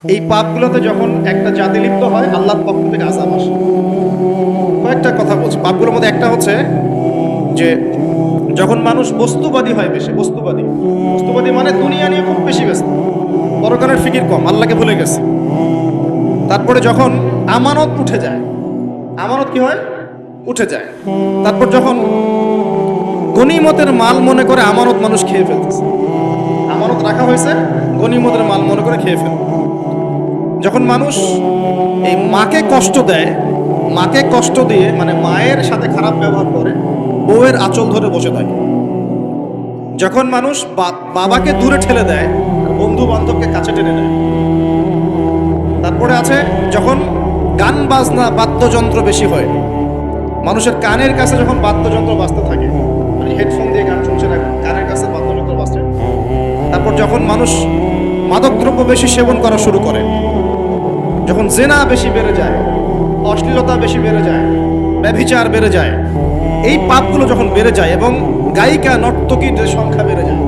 এই পাপগুলোতে যখন একটা জাতি লিপ্ত হয়, আল্লাহর পক্ষ থেকে আযাব আসে। কয়েকটা কথা বলছি। পাপগুলোর মধ্যে একটা হচ্ছে যে যখন মানুষ বস্তুবাদী হয়, বেশি বস্তুবাদী মানে দুনিয়া নিয়ে খুব বেশি ব্যস্ত, পরকালের ফিকির কম, আল্লাহকে ভুলে গেছে। তারপরে যখন আমানত উঠে যায়, আমানত কি হয়? উঠে যায়। তারপর যখন গনিমতের মাল মনে করে আমানত মানুষ খেয়ে ফেলতেছে, আমানত রাখা হয়েছে, গনিমতের মাল মনে করে খেয়ে ফেলে। যখন মানুষ এই মাকে কষ্ট দেয়, মাকে কষ্ট দিয়ে মানে মায়ের সাথে খারাপ ব্যবহার করে, বউয়ের আঁচল ধরে বসে থাকে। যখন মানুষ বাবাকে দূরে ঠেলে দেয়, বন্ধু বান্ধবকে কাছে টেনে নেয়। তারপরে আছে যখন গান বাজনা বাদ্যযন্ত্র বেশি হয়, মানুষের কানের কাছে যখন বাদ্যযন্ত্র বাজতে থাকে, মানে হেডফোন দিয়ে গান শুনছে না, কানের কাছে বাদ্যযন্ত্র বাজছে। তারপর যখন মানুষ মাদকদ্রব্য বেশি সেবন করা শুরু করে, যখন জেনা বেশি বেড়ে যায়, অশ্লীলতা বেশি বেড়ে যায়, ব্যভিচার বেড়ে যায়, এই পাপগুলো যখন বেড়ে যায় এবং গায়িকা নর্তকীদের সংখ্যা বেড়ে যায়।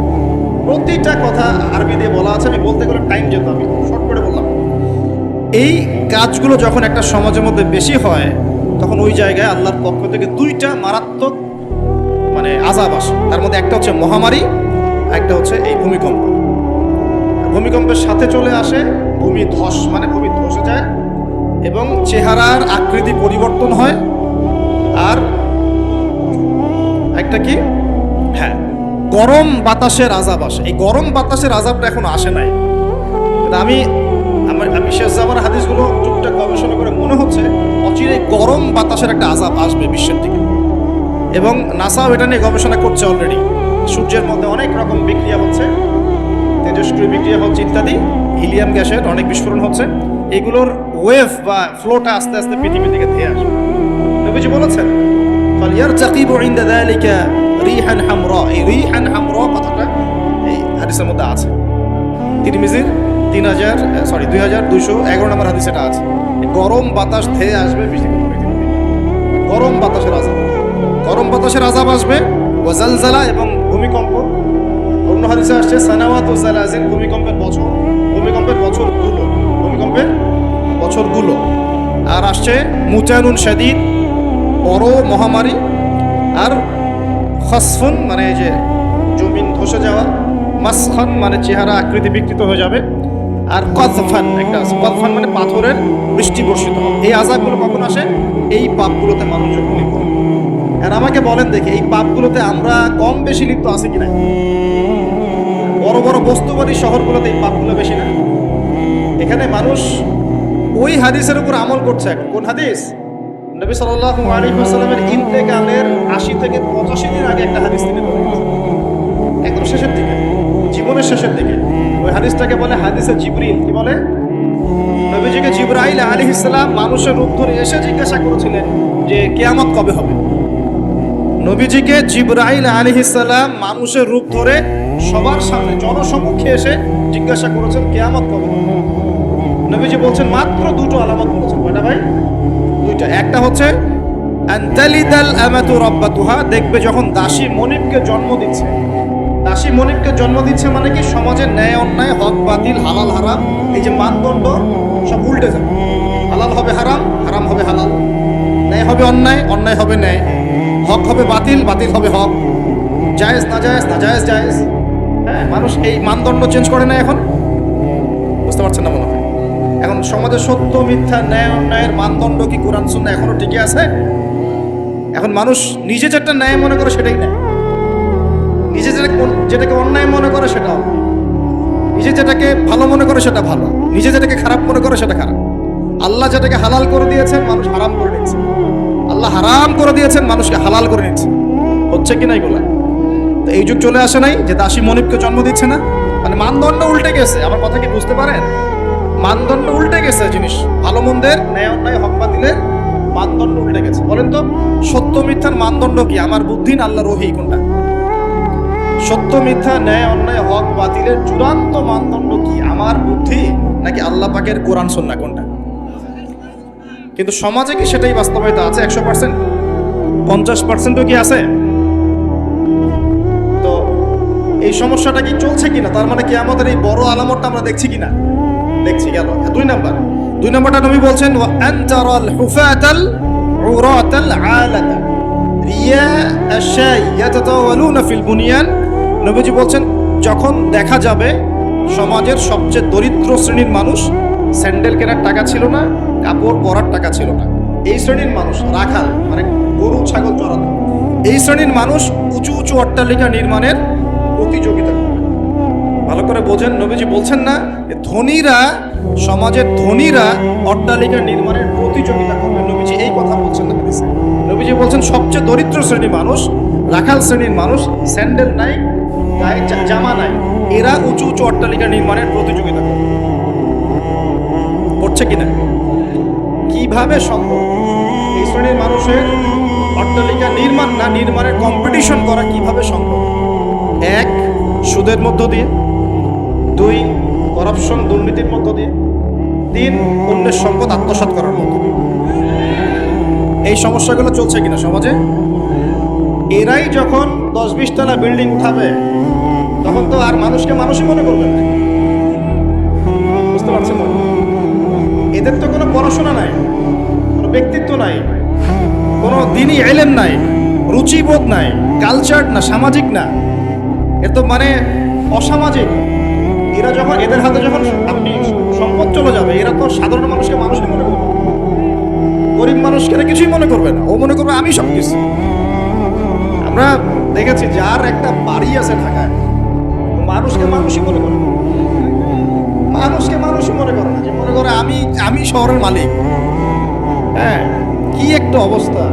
প্রতিটা কথা আরবি দিয়ে বলা আছে, আমি বলতে গেলে টাইম যেত, আমি শর্ট করে বললাম। এই কাজগুলো যখন একটা সমাজের মধ্যে বেশি হয়, তখন ওই জায়গায় আল্লাহর পক্ষ থেকে দুইটা মারাত্মক মানে আযাব আসে। তার মধ্যে একটা হচ্ছে মহামারী, একটা হচ্ছে এই ভূমিকম্প। ভূমিকম্পের সাথে চলে আসে ভূমি ধস, মানে ভূমি ধসে যায় এবং চেহারার আকৃতি পরিবর্তন হয়। আর একটা কি, হ্যাঁ, গরম বাতাসের আযাব আসে। এই গরম বাতাসের আযাবটা এখন আসে নাই। আমি শেষ জামার হাদিসগুলো টুকটাক গবেষণা করে মনে হচ্ছে অচিরে গরম বাতাসের একটা আযাব আসবে বিশ্বের দিকে, এবং নাসাও এটা নিয়ে গবেষণা করছে অলরেডি। সূর্যের মধ্যে অনেক রকম বিক্রিয়া হচ্ছে, তেজস্ক্রিয় বিক্রিয়া হচ্ছে ইত্যাদি, হিলিয়াম গ্যাসের অনেক বিস্ফোরণ হচ্ছে। এগুলোর ওয়েভ বা ফ্লোটা আস্তে আস্তে পৃথিবীর দিকে ধেয়ে আসবে। নবীজি বলেছেন ফালইয়ারতাকিবু ইনদা যালিকা রিহান হামরা। এই রিহান হামরা কথাটা এই হাদিসের মধ্যে আছে। তিরমিজির 2211 নম্বর হাদিস এটা আছে। গরম বাতাস ধেয়ে আসবে পৃথিবীতে, গরম বাতাসের আযাব, গরম বাতাসের আযাব আসবে। ওয়া জালজালা, এবং ভূমিকম্প। অন্য হাদিসে আসছে সানাওয়াতু জালাজিল, ভূমিকম্পের বছর, ভূমিকম্পের বছরগুলো, ভূমিকম্পের বছরগুলো। আর আসছে মুতানুন শাদীদ, বড় মহামারী। আর খাসফুন মানে যে জমিন ধসে যাওয়া, মাসখান মানে চেহারা আকৃতি বিকৃত হয়ে যাবে। আর কযফান একটা আছে, কযফান মানে পাথরের বৃষ্টি বর্ষিত হবে। এই আযাবগুলো কখন আসে? এই পাপগুলোতে মানুষ যখন লিপ্ত। আর আমাকে বলেন দেখি, এই পাপগুলোতে আমরা কম বেশি লিপ্ত আছি কিনা? বড় বড় বস্তুবাদী শহরগুলোতে এই পাপগুলো বেশি না? এখানে মানুষ ওই হাদিসের উপর আমল করছে। এখন কোন হাদিস? নবী সাল্লাল্লাহু আলাইহি ওয়াসাল্লামের ইন্তেকালের ৮০ থেকে ৮৫ দিন আগে একটা হাদিস তিনি বলেছেন, একদম শেষের দিকে, জীবনের শেষের দিকে। ওই হাদিসটাকে বলে হাদিসে জিবরিল। কি বলে? নবীজিকে জিবরাইল আলাইহিস সালাম মানুষের রূপ ধরে এসে জিজ্ঞাসা করেছিলেন যে কিয়ামত কবে হবে। নবীজিকে জিবরাইল আলাইহিস সালাম মানুষের রূপ ধরে সবার সামনে জনসমক্ষে এসে জিজ্ঞাসা করেছেন কিয়ামত কবে হবে। নবীজি বলছেন মাত্র দুটো আলামত বলেছেন। কয়টা ভাই? দুইটা। একটা হচ্ছে আনতালিদাল আমাতু রাব্বাতুহা, দেখবে যখন দাসী মনিবকে জন্ম দিচ্ছে। দাসী মনিবকে জন্ম দিচ্ছে মানে কি? সমাজের ন্যায় অন্যায়, হক বাতিল, হালাল হারাম, এই যে মানদণ্ড সব উল্টে যাবে। হালাল হবে হারাম, হারাম হবে হালাল, ন্যায় হবে অন্যায়, অন্যায় হবে ন্যায়, হক হবে বাতিল, বাতিল হবে হক, জায়েজ নাজায়েজ, নাজায়েজ জায়েজ। হ্যাঁ, মানুষ এই মানদণ্ড চেঞ্জ করে না এখন। বুঝতে পারছেন না মনে হয়? এখন সমাজে সত্য মিথ্যা, ন্যায় অন্যায়ের মানদণ্ড কি কোরআন সুন্নাহ এখনো টিকে আছে? এখন মানুষ নিজে যেটা ন্যায় মনে করে সেটাই ন্যায়, নিজে যেটাকে অন্যায় মনে করে সেটাও, নিজে যেটাকে ভালো মনে করে সেটা ভালো, নিজে যেটাকে খারাপ মনে করে সেটা খারাপ। আল্লাহ যেটাকে হালাল করে দিয়েছেন মানুষ হারাম করে নিচ্ছে, আল্লাহ হারাম করে দিয়েছেন মানুষকে হালাল করে নিচ্ছে। হচ্ছে কি নাই বলে? তো এই যুগ চলে আসে নাই যে দাসী মনিবকে জন্ম দিচ্ছে না? মানে মানদণ্ড উল্টে গেছে। আমার কথা কি বুঝতে পারেন? মানদণ্ড উল্টে গেছে। জিনিস ভালো মন্দের, ন্যায় অন্যায়, হক বাতিলের মানদণ্ড উল্টে গেছে। বলেন তো সত্য মিথ্যার মানদণ্ড কি? আমার বুদ্ধি না আল্লাহর ওহী? কোনটা? সত্য মিথ্যা, ন্যায় অন্যায়, হক বাতিলের চূড়ান্ত মানদণ্ড কি? আমার বুদ্ধি নাকি আল্লাহ পাকের কোরআন সুন্নাহ? কোনটা? কিন্তু সমাজে কি সেটাই বাস্তবায়িত আছে 100%? 50%ও কি আছে? তো এই সমস্যাটা কি চলছে কিনা? তার মানে কিয়ামতের এই বড় আলামতটা আমরা দেখছি কিনা? দেখছি গেল। দুই নাম্বারটা নবী বলছেন ওয়া আনতারাল হুফাতাল উরাতাল আলাতা রিয়া আশাই ইয়াতাতাওয়ালুনা ফিল বুনিয়ান। নবীজি বলছেন যখন দেখা যাবে সমাজের সবচেয়ে দরিদ্র শ্রেণীর মানুষ, স্যান্ডেল কেনার টাকা ছিল না, কাপড় পরার টাকা ছিল না, এই শ্রেণীর মানুষ রাখাল মানে গরু ছাগল চড়াতো, এই শ্রেণীর মানুষ উঁচু উঁচু অট্টালিকা নির্মাণের প্রতিযোগিতা করবে। ভালো করে বোঝেন, নবীজি বলছেন না ধনীরা, সমাজের ধনীরা অট্টালিকা নির্মাণের প্রতিযোগিতা করবে, নবীজি এই কথা বলছেন না হাদিসে। নবীজি বলছেন সবচেয়ে দরিদ্র শ্রেণীর মানুষ, রাখাল শ্রেণীর মানুষ, স্যান্ডেল নাই, গায়ে জামা নাই, এরা উঁচু উঁচু অট্টালিকা নির্মাণের প্রতিযোগিতা করবে। করছে কিনা? কিভাবে সম্ভব এই শ্রেণীর মানুষের অট্টালিকা নির্মাণ না নির্মাণের কম্পিটিশন করা কিভাবে সম্ভব? এক, সুদের মধ্য দিয়ে; দুই, করাপশন দুর্নীতির মধ্য দিয়ে; তিন, অন্যের সম্পদ আত্মসাৎ করার মধ্য দিয়ে। এই সমস্যাগুলো চলছে কিনা সমাজে? এরাই যখন 10-20 তলা বিল্ডিং উঠাবে তখন তো আর মানুষকে মানুষই মনে করবে না। বুঝতে পারছেন না? এদের তো কোনো পড়াশোনা নাই, কোনো ব্যক্তিত্ব নাই, কোনো দিনই ইলম নাই, রুচিবোধ নাই, কালচার না, সামাজিক না, এ তো মানে অসামাজিক। এরা যখন, এদের হাতে যখন আপনি সম্পদ চলে যাবে, এরা তো সাধারণ মানুষকে মানুষই মনে করবে, গরিব মানুষকে এরা কিছুই মনে করবে না, ও মনে করবে আমি সব কিছু। আমরা দেখেছি যার একটা বাড়ি আছে ঢাকায়, মানুষকে মানুষই মনে করে, মানুষকে মানুষই মনে করে না, যে মনে করে আমি শহরের মালিক। হ্যাঁ, কি একটা অবস্থা।